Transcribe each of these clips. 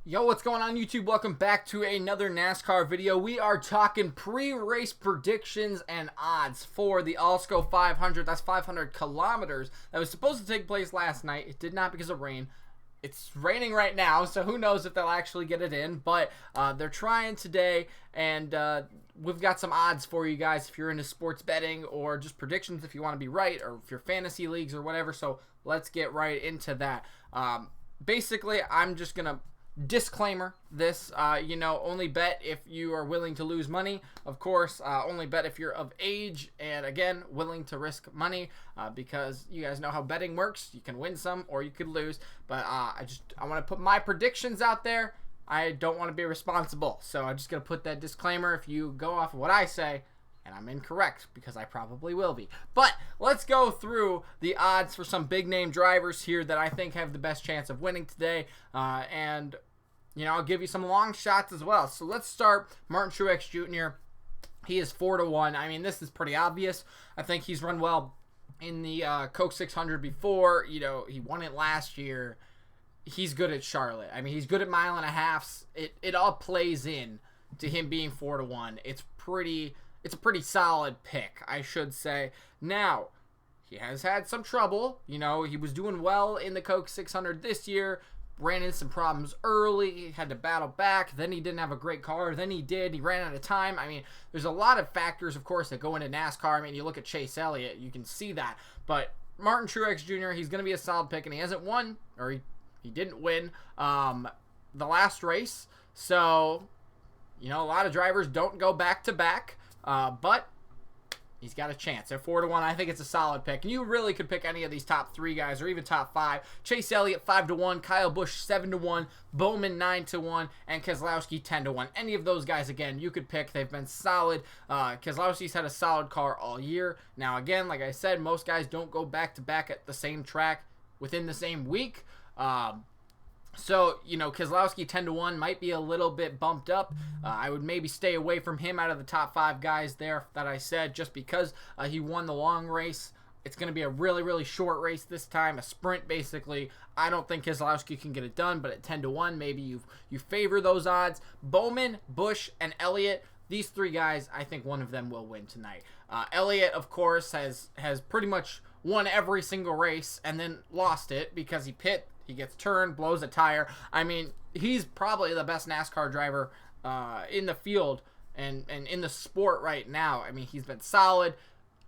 Yo, what's going on YouTube? Welcome back to another NASCAR video. We are talking pre-race predictions and odds for the Alsco 500. That's 500 kilometers. That was supposed to take place last night. It did not because of rain. It's raining right now, so who knows if they'll actually get it in. But they're trying today, and we've got some odds for you guys if you're into sports betting or just predictions if you want to be right, or if you're fantasy leagues or whatever. So let's get right into that. Basically, I'm just going to disclaimer this, only bet if you are willing to lose money. Of course, only bet if you're of age and, again, willing to risk money, because you guys know how betting works. You can win some or you could lose, but I want to put my predictions out there. I don't want to be responsible, so I'm just going to put that disclaimer. If you go off of what I say and I'm incorrect, because I probably will be. But let's go through the odds for some big name drivers here that I think have the best chance of winning today, and I'll give you some long shots as well. So let's start Martin Truex Jr. He is 4-1. I mean, this is pretty obvious. I think he's run well in the Coke 600 before. He won it last year. He's good at Charlotte. I mean, he's good at mile and a halfs. It all plays in to him being 4-1. It's a pretty solid pick, I should say. Now, he has had some trouble. He was doing well in the Coke 600 this year. Ran into some problems early. He had to battle back. Then he didn't have a great car. Then he did. He ran out of time. I mean, there's a lot of factors, of course, that go into NASCAR. I mean, you look at Chase Elliott, you can see that. But Martin Truex Jr., he's going to be a solid pick, and he hasn't won, or he didn't win the last race. So, a lot of drivers don't go back-to-back, but he's got a chance. At 4-1, I think it's a solid pick. And you really could pick any of these top 3 guys, or even top 5. Chase Elliott, 5-1. Kyle Busch, 7-1. Bowman, 9-1. And Keselowski, 10-1. Any of those guys, again, you could pick. They've been solid. Keselowski's had a solid car all year. Now, again, like I said, most guys don't go back-to-back at the same track within the same week. So, Keselowski 10-1 might be a little bit bumped up. I would maybe stay away from him out of the top 5 guys there that I said, just because he won the long race. It's going to be a really, really short race this time, a sprint basically. I don't think Keselowski can get it done, but at 10-1, maybe you favor those odds. Bowman, Busch, and Elliott, these 3 guys, I think one of them will win tonight. Elliott, of course, has pretty much won every single race and then lost it because he gets turned, blows a tire. I mean, he's probably the best NASCAR driver in the field and in the sport right now. I mean, he's been solid.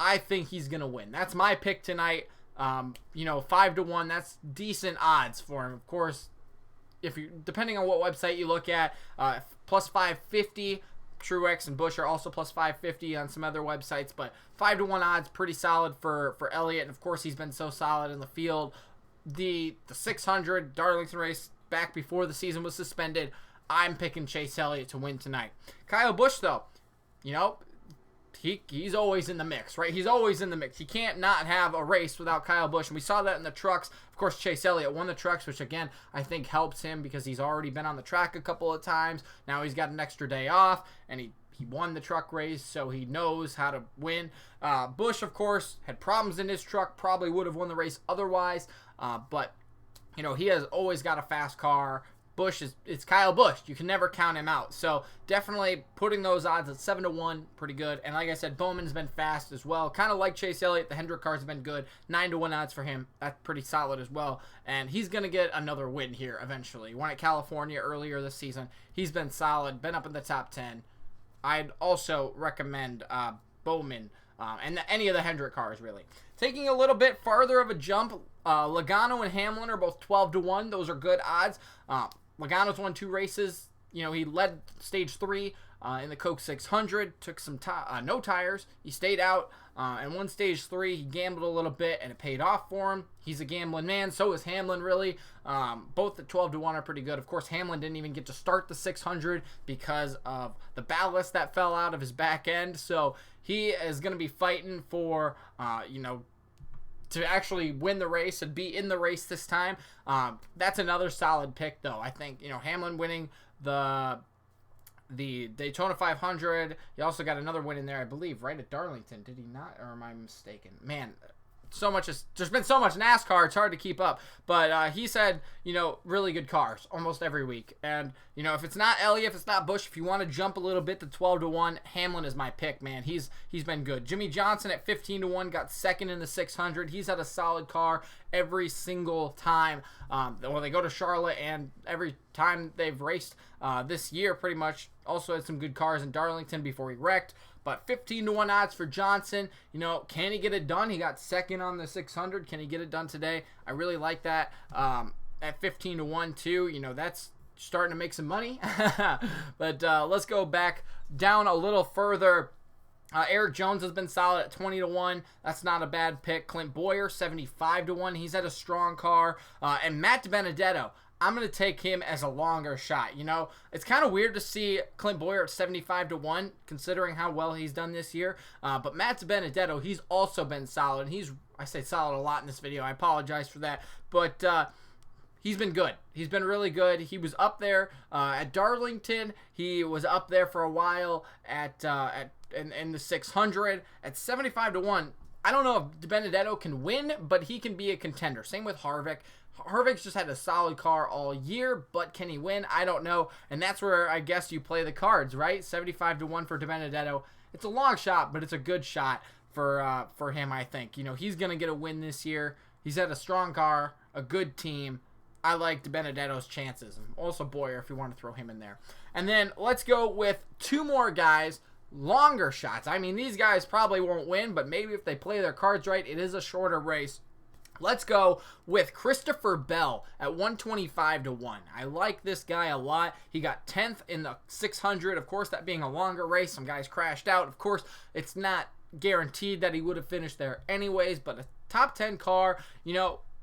I think he's going to win. That's my pick tonight. 5-1, that's decent odds for him. Of course, depending on what website you look at, plus 550. Truex and Busch are also plus 550 on some other websites, but 5-1 odds, pretty solid for Elliott. And of course, he's been so solid in the field. The 600 Darlington race back before the season was suspended. I'm picking Chase Elliott to win tonight. Kyle Busch, though, he's always in the mix, right? He's always in the mix. You can't not have a race without Kyle Busch, and we saw that in the trucks. Of course, Chase Elliott won the trucks, which, again, I think helps him because he's already been on the track a couple of times. Now he's got an extra day off, and he won the truck race, so he knows how to win. Busch, of course, had problems in his truck, probably would have won the race otherwise, but, he has always got a fast car. Busch it's Kyle Busch. You can never count him out. So definitely putting those odds at 7-1, pretty good. And like I said, Bowman's been fast as well. Kind of like Chase Elliott, the Hendrick cars have been good. 9-1 odds for him. That's pretty solid as well. And he's going to get another win here eventually. He won at California earlier this season. He's been solid, been up in the top 10. I'd also recommend Bowman and any of the Hendrick cars, really. Taking a little bit farther of a jump, Logano and Hamlin are both 12-1. Those are good odds. Logano's won 2 races. He led stage 3 in the Coke 600. Took some no tires. He stayed out and won stage 3. He gambled a little bit, and it paid off for him. He's a gambling man. So is Hamlin, really. Both at 12-1 are pretty good. Of course, Hamlin didn't even get to start the 600 because of the ballast that fell out of his back end. So he is going to be fighting for, to actually win the race and be in the race this time. That's another solid pick, though. I think, Hamlin winning the Daytona 500. He also got another win in there, I believe, right at Darlington. Did he not? Or am I mistaken? Man, there's been so much NASCAR, it's hard to keep up. But he said, really good cars almost every week. And, if it's not Elliott, if it's not Busch, if you want to jump a little bit to 12-1, Hamlin is my pick, man. He's been good. Jimmy Johnson at 15-1 got second in the 600. He's had a solid car every single time. They go to Charlotte, and every time they've raced this year, pretty much, also had some good cars in Darlington before he wrecked. But 15-1 odds for Johnson. Can he get it done? He got second on the 600. Can he get it done today? I really like that. At 15-1 too. That's starting to make some money. But let's go back down a little further. Eric Jones has been solid at 20-1. That's not a bad pick. Clint Boyer, 75-1. He's had a strong car. And Matt DiBenedetto, I'm going to take him as a longer shot. It's kind of weird to see Clint Boyer at 75-1, considering how well he's done this year. But Matt DiBenedetto, he's also been solid. I say solid a lot in this video. I apologize for that. But he's been good. He's been really good. He was up there at Darlington. He was up there for a while in the 600 at 75-1. I don't know if DiBenedetto can win, but he can be a contender. Same with Harvick. Harvick's just had a solid car all year, but can he win? I don't know. And that's where I guess you play the cards, right? 75-1 for DiBenedetto. It's a long shot, but it's a good shot for him, I think. He's going to get a win this year. He's had a strong car, a good team. I like DiBenedetto's chances. And also Boyer, if you want to throw him in there. And then let's go with two more guys. Longer shots. I mean, these guys probably won't win, but maybe if they play their cards right, it is a shorter race. Let's go with Christopher Bell at 125-1. I like this guy a lot. He got 10th in the 600. Of course, that being a longer race, some guys crashed out. Of course, it's not guaranteed that he would have finished there anyways, but a top 10 car,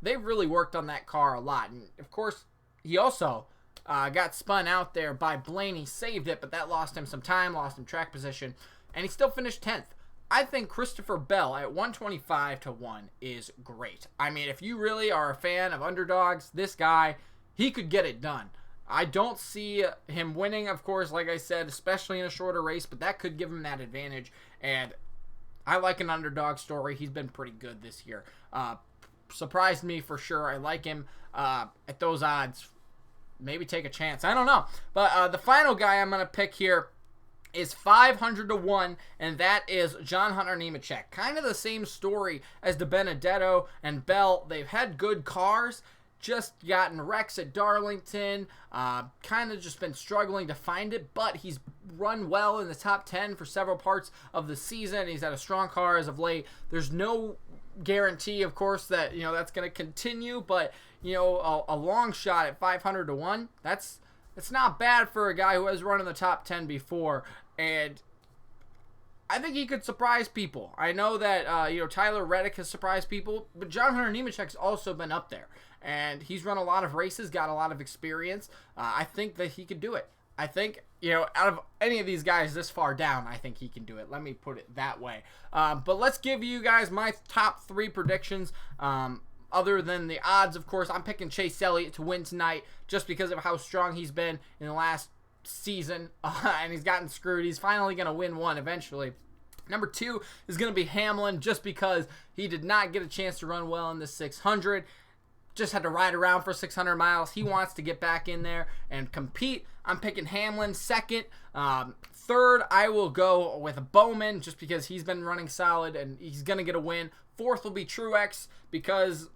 they've really worked on that car a lot. And, of course, he also got spun out there by Blaney, saved it, but that lost him some time, lost him track position, and he still finished 10th. I think Christopher Bell at 125-1 is great. I mean, if you really are a fan of underdogs, this guy, he could get it done. I don't see him winning, of course, like I said, especially in a shorter race, but that could give him that advantage, and I like an underdog story. He's been pretty good this year. Surprised me for sure. I like him at those odds. Maybe take a chance. I don't know. But the final guy I'm going to pick here is 500-1, and that is John Hunter Nemechek. Kind of the same story as DiBenedetto and Bell. They've had good cars, just gotten wrecks at Darlington, kind of just been struggling to find it, but he's run well in the top 10 for several parts of the season. He's had a strong car as of late. There's no guarantee, of course, that that's going to continue, but a long shot at 500-1, it's not bad for a guy who has run in the top 10 before, and I think he could surprise people. I know that Tyler Reddick has surprised people, but John Hunter Nemechek's also been up there, and he's run a lot of races, got a lot of experience. I think that he could do it. I think, out of any of these guys this far down, I think he can do it. Let me put it that way. But let's give you guys my top 3 predictions. Other than the odds, of course, I'm picking Chase Elliott to win tonight just because of how strong he's been in the last season. And he's gotten screwed. He's finally going to win one eventually. Number 2 is going to be Hamlin just because he did not get a chance to run well in the 600. Just had to ride around for 600 miles. He wants to get back in there and compete. I'm picking Hamlin second. Third, I will go with Bowman just because he's been running solid and he's going to get a win. Fourth will be Truex because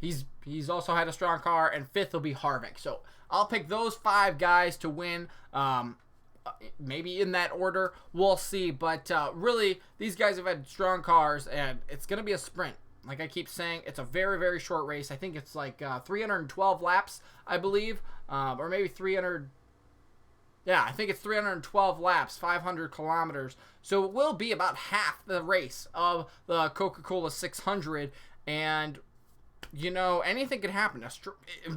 he's also had a strong car. And fifth will be Harvick. So I'll pick those 5 guys to win. Maybe in that order. We'll see. But really, these guys have had strong cars and it's going to be a sprint. Like I keep saying, it's a very, very short race. I think it's like 312 laps, I believe. Or maybe 300. Yeah, I think it's 312 laps, 500 kilometers. So it will be about half the race of the Coca-Cola 600. And, anything could happen.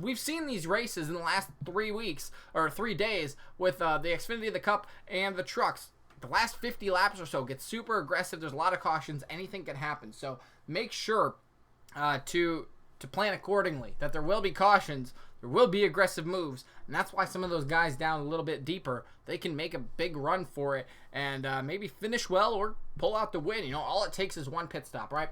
We've seen these races in the last 3 weeks, or 3 days, with the Xfinity, the Cup, and the trucks. The last 50 laps or so get super aggressive. There's a lot of cautions. Anything can happen. So make sure to plan accordingly, that there will be cautions, there will be aggressive moves, and that's why some of those guys down a little bit deeper, they can make a big run for it and maybe finish well or pull out the win. All it takes is one pit stop, right?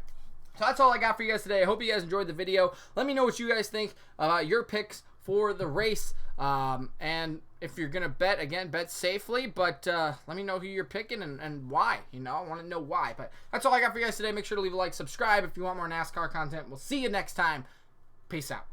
So that's all I got for you guys today. I hope you guys enjoyed the video. Let me know what you guys think about your picks for the race. And if you're going to bet, again, bet safely. But let me know who you're picking and why. You know, I want to know why. But that's all I got for you guys today. Make sure to leave a like, subscribe if you want more NASCAR content. We'll see you next time. Peace out.